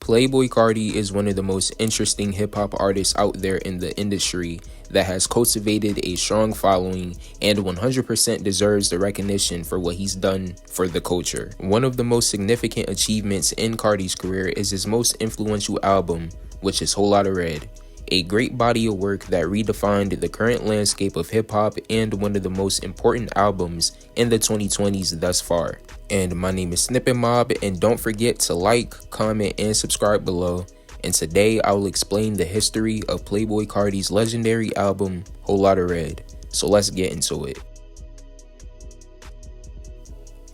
Playboi Carti is one of the most interesting hip-hop artists out there in the industry that has cultivated a strong following and 100% deserves the recognition for what he's done for the culture. One of the most significant achievements in Carti's career is his most influential album, which is Lotta Red, a great body of work that redefined the current landscape of hip-hop and one of the most important albums in the 2020s thus far. And my name is SnippetMob, and don't forget to like, comment, and subscribe below. And today I will explain the history of Playboi Carti's legendary album, Lotta Red. So let's get into it.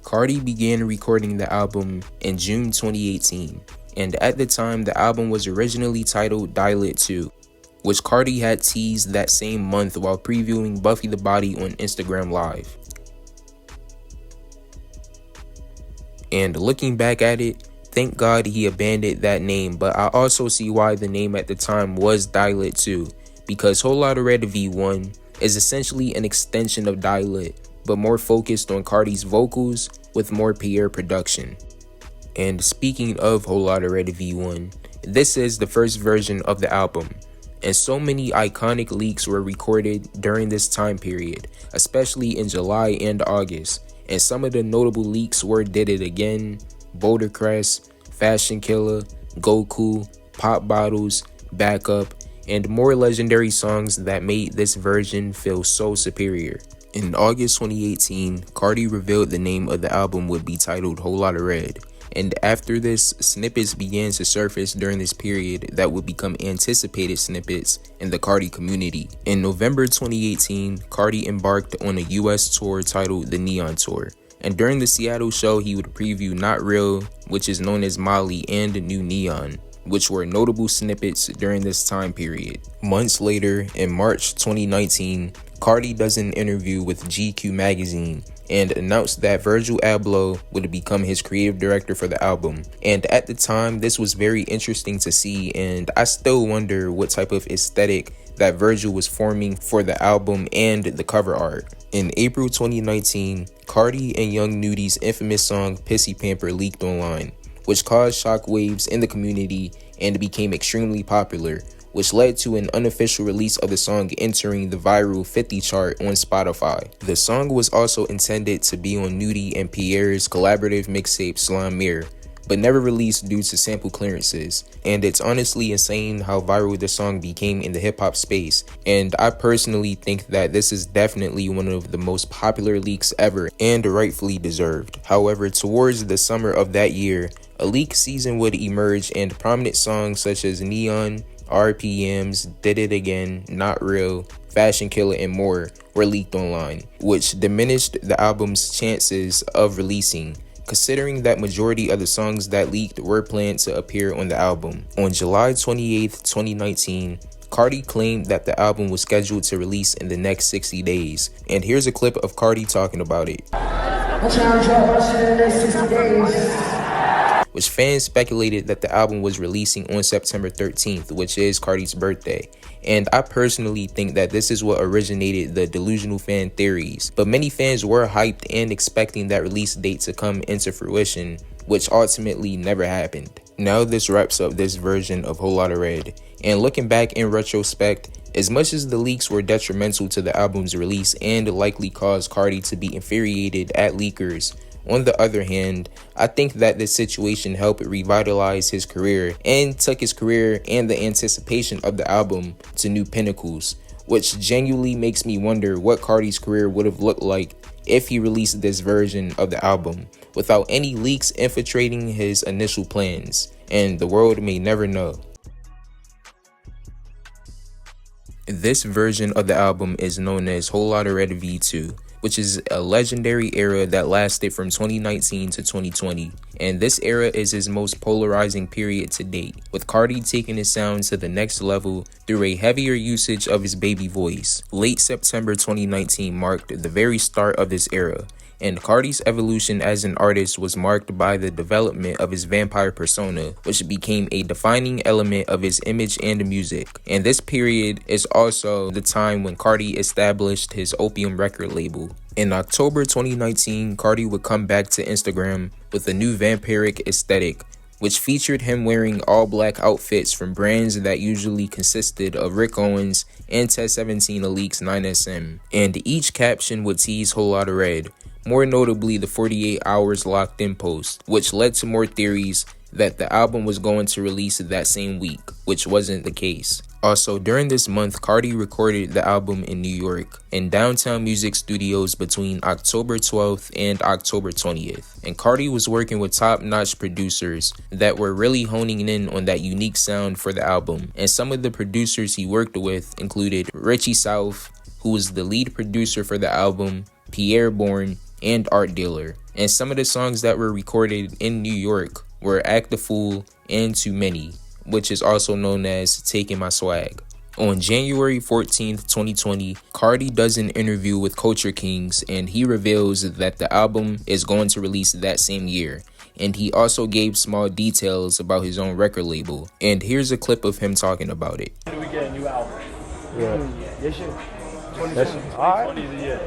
Carti began recording the album in June 2018, and at the time the album was originally titled Lotta Red V2, which Carti had teased that same month while previewing Buffy the Body on Instagram Live. And looking back at it, thank God he abandoned that name, but I also see why the name at the time was Lotta Red V2, because Lotta Red V1 is essentially an extension of Lotta Red, but more focused on Carti's vocals with more PR production. And speaking of Lotta Red V1, this is the first version of the album, and so many iconic leaks were recorded during this time period, especially in July and August. And some of the notable leaks were Did It Again, Boulder Crest, Fashion Killer, Goku, Pop Bottles, Backup, and more legendary songs that made this version feel so superior. In August 2018, Carti revealed the name of the album would be titled Lotta Red, and after this, snippets began to surface during this period that would become anticipated snippets in the Carti community. In November 2018, Carti embarked on a US tour titled the Neon Tour, and during the Seattle show he would preview Not Real, which is known as Molly, and New Neon, which were notable snippets during this time period. Months later, in March 2019, Carti does an interview with GQ magazine and announced that Virgil Abloh would become his creative director for the album. And at the time, this was very interesting to see, and I still wonder what type of aesthetic that Virgil was forming for the album and the cover art. In April 2019, Carti and Young Nudy's infamous song Pissy Pamper leaked online, which caused shockwaves in the community and became extremely popular, which led to an unofficial release of the song entering the viral 50 chart on Spotify. The song was also intended to be on Nudy and Pierre's collaborative mixtape Slime Mirror, but never released due to sample clearances. And it's honestly insane how viral the song became in the hip-hop space, and I personally think that this is definitely one of the most popular leaks ever, and rightfully deserved. However, towards the summer of that year, a leak season would emerge, and prominent songs such as Neon, RPMs, Did It Again, Not Real, Fashion Killer, and more were leaked online, which diminished the album's chances of releasing, considering that majority of the songs that leaked were planned to appear on the album. On July 28th, 2019, Carti claimed that the album was scheduled to release in the next 60 days, and here's a clip of Carti talking about it. Which fans speculated that the album was releasing on September 13th, which is Carti's birthday. And I personally think that this is what originated the delusional fan theories, but many fans were hyped and expecting that release date to come into fruition, which ultimately never happened. Now this wraps up this version of Lotta Red, and looking back in retrospect, as much as the leaks were detrimental to the album's release and likely caused Carti to be infuriated at leakers, on the other hand, I think that this situation helped revitalize his career and took his career and the anticipation of the album to new pinnacles, which genuinely makes me wonder what Carti's career would have looked like if he released this version of the album without any leaks infiltrating his initial plans, and the world may never know. This version of the album is known as Lotta Red V2, which is a legendary era that lasted from 2019 to 2020, and this era is his most polarizing period to date, with Carti taking his sound to the next level through a heavier usage of his baby voice. Late September 2019 marked the very start of this era, and Carti's evolution as an artist was marked by the development of his vampire persona, which became a defining element of his image and music. And this period is also the time when Carti established his Opium record label. In October 2019, Carti would come back to Instagram with a new vampiric aesthetic, which featured him wearing all black outfits from brands that usually consisted of Rick Owens and Test 17 Elite's 9SM, and each caption would tease Whole Lotta Red, more notably the 48 hours locked in post, which led to more theories that the album was going to release that same week, which wasn't the case. Also, during this month, Carti recorded the album in New York in Downtown Music Studios between October 12th and October 20th. And Carti was working with top-notch producers that were really honing in on that unique sound for the album. And some of the producers he worked with included Richie South, who was the lead producer for the album, Pierre Bourne, and Art Dealer. And some of the songs that were recorded in New York were Act the Fool and Too Many, which is also known as Taking My Swag. On January 14th, 2020, Carti does an interview with Culture Kings, and he reveals that the album is going to release that same year. And he also gave small details about his own record label. And here's a clip of him talking about it. When do we get a new album? Yeah. This year. 2020. All right. Is a year.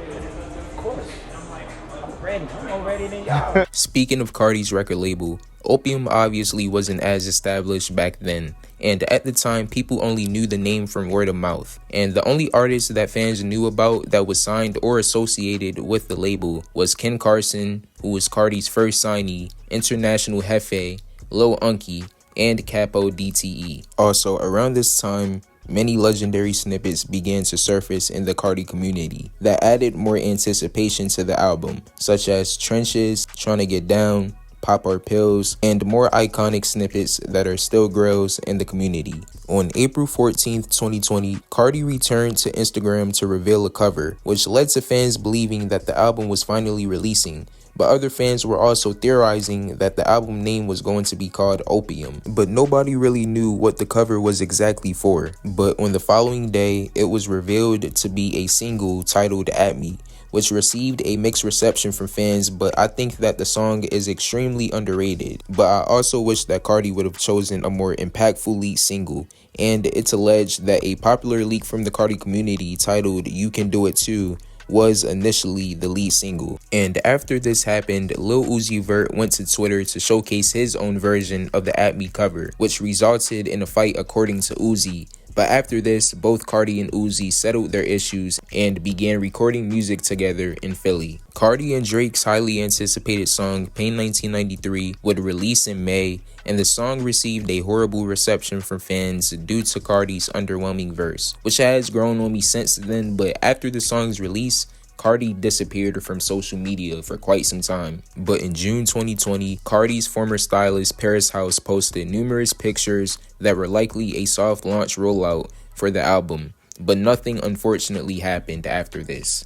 Of course. I'm ready. I'm more ready than y'all. Speaking of Carti's record label, Opium obviously wasn't as established back then, and at the time people only knew the name from word of mouth, and the only artist that fans knew about that was signed or associated with the label was Ken Carson, who was Carti's first signee, International Hefe, Lil Unky, and Capo DTE. Also, around this time, many legendary snippets began to surface in the Carti community that added more anticipation to the album, such as Trenches, Tryna Get Down, Pop Our Pills, and more iconic snippets that are still grails in the community. On April 14th, 2020, Carti returned to Instagram to reveal a cover, which led to fans believing that the album was finally releasing, but other fans were also theorizing that the album name was going to be called Opium, but nobody really knew what the cover was exactly for. But on the following day, it was revealed to be a single titled At Me, which received a mixed reception from fans, but I think that the song is extremely underrated. But I also wish that Carti would have chosen a more impactful lead single, and it's alleged that a popular leak from the Carti community titled You Can Do It Too was initially the lead single. And after this happened, Lil Uzi Vert went to Twitter to showcase his own version of the At Me cover, which resulted in a fight according to Uzi. But after this, both Carti and Uzi settled their issues and began recording music together in Philly. Carti and Drake's highly anticipated song Pain 1993 would release in May, and the song received a horrible reception from fans due to Carti's underwhelming verse, which has grown on me since then. But after the song's release, Carti disappeared from social media for quite some time. But in June 2020, Carti's former stylist Paris House posted numerous pictures that were likely a soft launch rollout for the album, but nothing unfortunately happened after this.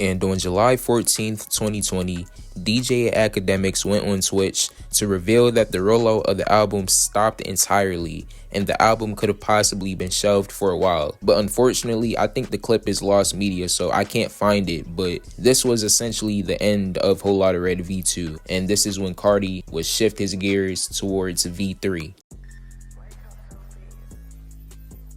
And on July 14th, 2020, DJ Academics went on Twitch to reveal that the rollout of the album stopped entirely, and the album could have possibly been shelved for a while. But unfortunately, I think the clip is lost media, so I can't find it. But this was essentially the end of Whole Lotta Red V2, and this is when Carti would shift his gears towards V3.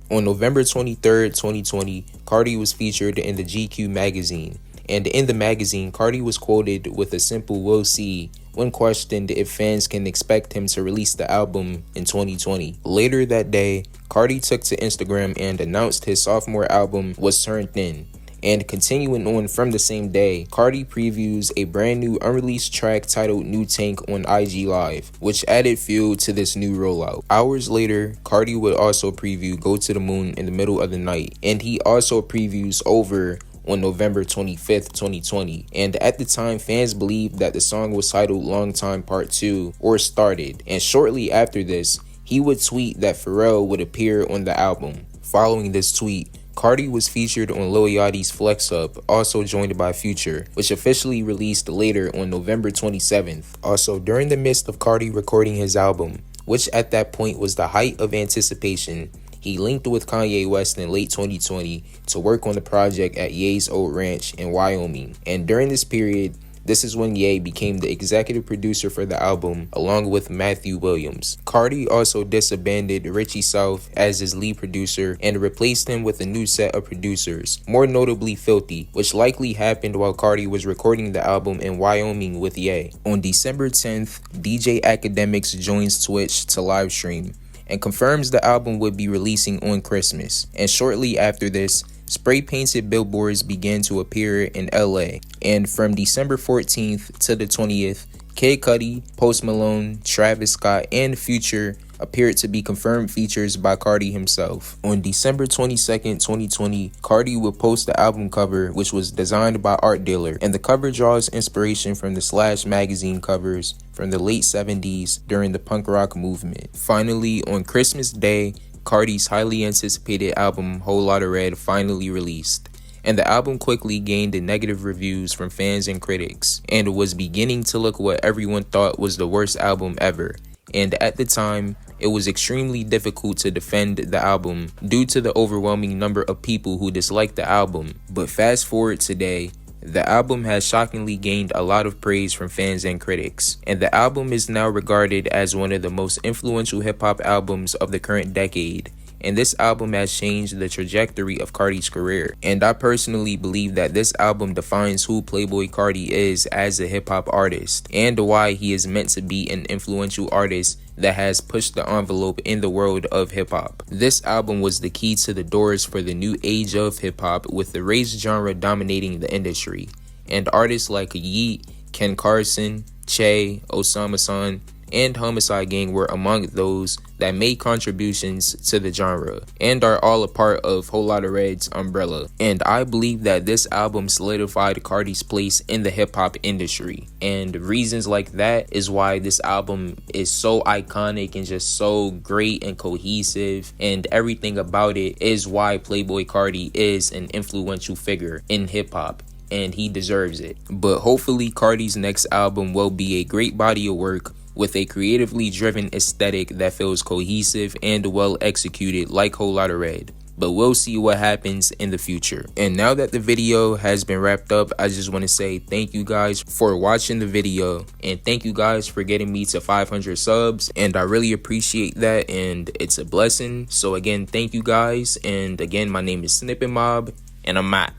On November 23rd, 2020, Carti was featured in the GQ magazine. And in the magazine, Carti was quoted with a simple "we'll see" when questioned if fans can expect him to release the album in 2020. Later that day, Carti took to Instagram and announced his sophomore album was Turned In. And continuing on from the same day, Carti previews a brand new unreleased track titled New Tank on IG Live, which added fuel to this new rollout. Hours later, Carti would also preview Go to the Moon in the Middle of the Night, and he also previews Over on November 25th, 2020. And at the time, fans believed that the song was titled Long Time Part 2 or Started, and shortly after this, he would tweet that Pharrell would appear on the album. Following this tweet, Carti was featured on Lil Yachty's Flex Up, also joined by Future, which officially released later on November 27th. Also, during the midst of Carti recording his album, which at that point was the height of anticipation, he linked with Kanye West in late 2020 to work on the project at Ye's old ranch in Wyoming. And during this period, This is when Ye became the executive producer for the album, along with Matthew Williams. Carti also disbanded Richie South as his lead producer and replaced him with a new set of producers, more notably Filthy, which likely happened while Carti was recording the album in Wyoming with Ye. On December 10th, DJ Academics joins Twitch to live stream and confirms the album would be releasing on Christmas. And shortly after this, spray-painted billboards began to appear in LA. And from December 14th to the 20th, Kid Cudi, Post Malone, Travis Scott, and Future appeared to be confirmed features by Carti himself. On December 22nd, 2020, Carti would post the album cover, which was designed by Art Dealer, and the cover draws inspiration from the Slash magazine covers from the late 70s during the punk rock movement. Finally, on Christmas Day, Carti's highly anticipated album Whole Lotta Red finally released, and the album quickly gained negative reviews from fans and critics, and was beginning to look what everyone thought was the worst album ever. And at the time, it was extremely difficult to defend the album due to the overwhelming number of people who disliked the album. But fast forward today, the album has shockingly gained a lot of praise from fans and critics, and the album is now regarded as one of the most influential hip-hop albums of the current decade. And this album has changed the trajectory of Carti's career. And I personally believe that this album defines who Playboi Carti is as a hip-hop artist, and why he is meant to be an influential artist that has pushed the envelope in the world of hip-hop. This album was the key to the doors for the new age of hip-hop, with the race genre dominating the industry. And artists like Yeat, Ken Carson, Che, Osama San, and Homicide Gang were among those that made contributions to the genre and are all a part of Whole Lotta Red's umbrella. And I believe that this album solidified Carti's place in the hip-hop industry, and reasons like that is why this album is so iconic and just so great and cohesive, and everything about it is why Playboi Carti is an influential figure in hip-hop, and he deserves it. But hopefully Carti's next album will be a great body of work with a creatively driven aesthetic that feels cohesive and well executed like Whole Lotta Red. But we'll see what happens in the future. And now that the video has been wrapped up, I just want to say thank you guys for watching the video, and thank you guys for getting me to 500 subs, and I really appreciate that, and it's a blessing. So again, thank you guys, and again, my name is SnippetMob, and I'm out.